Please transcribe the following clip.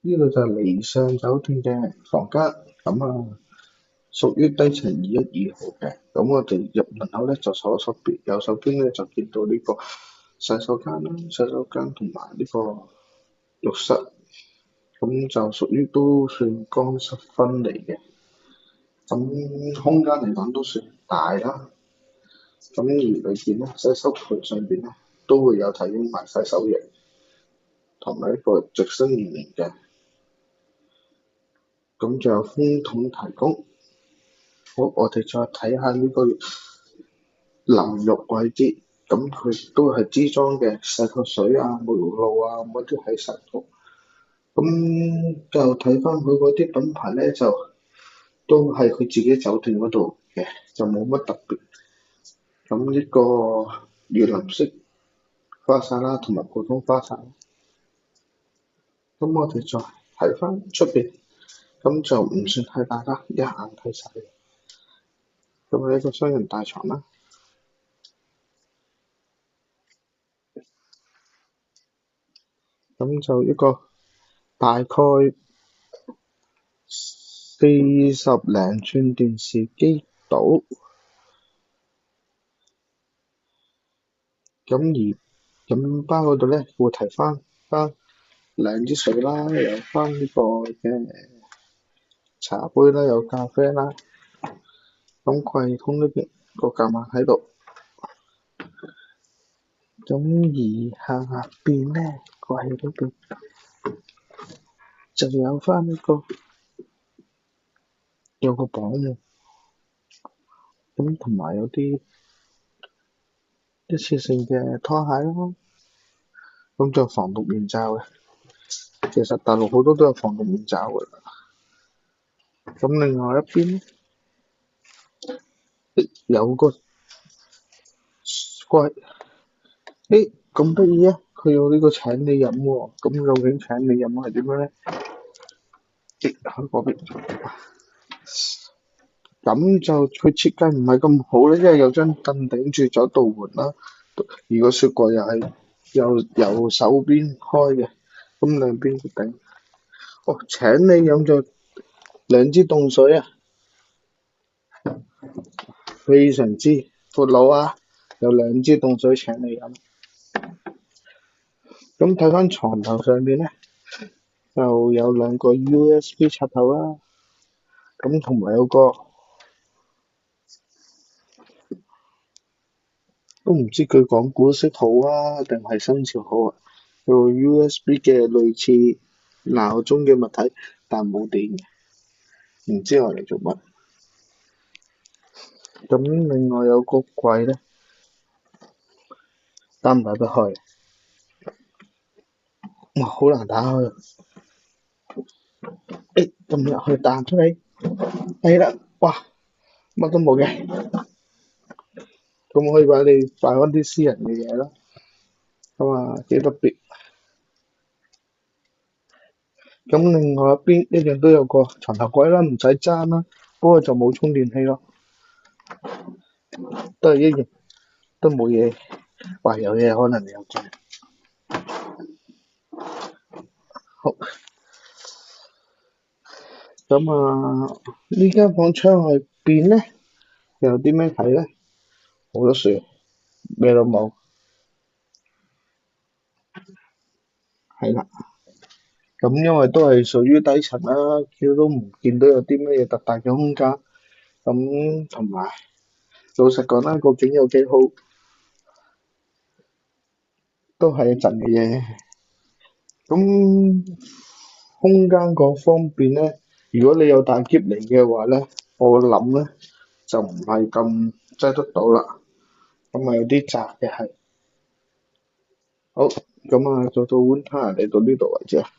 呢度就係離上酒店嘅房間，咁屬於低層212號嘅。咁我哋入門口咧就左手邊右手邊咧就見到呢個洗手間啦，洗手間同埋呢個浴室，咁就屬於都算乾濕分離嘅。咁空間嚟講都算大啦。咁而裏邊咧洗手盆上邊咧都會有提供埋洗手液同埋一個直身棉綿嘅。咁仲有風筒提供。好，我哋再睇下呢個淋浴位置，咁佢都係支裝嘅洗頭水啊、沐浴露啊嗰啲喺晒度。咁就睇翻佢嗰啲品牌咧，就都係佢自己酒店嗰度嘅，就冇乜特別。咁呢個園林式花灑啦，同埋普通花灑。咁我哋再睇翻出邊，咁就唔算太大啦，一眼睇晒。咁係一個雙人大床啦。咁就一個大概40零寸電視機度，咁而飲包嗰度咧會提翻兩支水啦，有翻呢個嘅茶杯啦，有咖啡啦。咁櫃桶呢邊個夾萬喺度，咁而下邊咧櫃嗰邊就有翻呢個有個磅喎，咁同埋有啲一次性嘅拖鞋咯，咁就防毒面罩嘅。其實大陸好多都有防毒面罩㗎啦。咁另外一邊有個櫃，咁得意啊！佢有呢個請你飲喎，咁究竟請你飲係點樣咧？喺嗰邊，咁就佢設計唔係咁好咧，因為有張凳頂住咗道門啦，而個雪櫃又係由手邊開嘅，咁兩邊都頂。哦，請你飲就兩支凍水啊，非常之闊佬啊！有兩支凍水請你飲。咁睇翻床頭上邊咧，就有兩個 USB 插頭啦，咁同埋有個都唔知佢講古式好啊，定係新潮好啊？有個 USB 嘅類似鬧鐘嘅物體，但冇電嘅，唔知我嚟做乜。咁另外有個櫃咧，打唔打得開？哇，好難打開啊！撳入去彈出嚟，係啦，哇，乜都冇嘅，咁可以擺翻啲私人嘅嘢啦，幾特別。咁另外一邊一樣都有個床頭櫃啦，唔使爭啦，不過就冇充電器咯，都係一樣，都冇嘢。哇，有嘢可能你有爭。好，咁呢間房窗外邊咧又有啲咩睇咧？好多樹，咩都冇，係啦。咁因為都係屬於低層啦，佢都唔見到有啲乜嘢特大嘅空間。咁同埋老實講啦，個景有幾好，都係一陣嘅嘢。咁空間嗰方面咧，如果你有大篋嚟嘅話咧，我諗咧就唔係咁擠得到啦。有啲窄嘅係。好，做到碗攤嚟到呢度為止啊。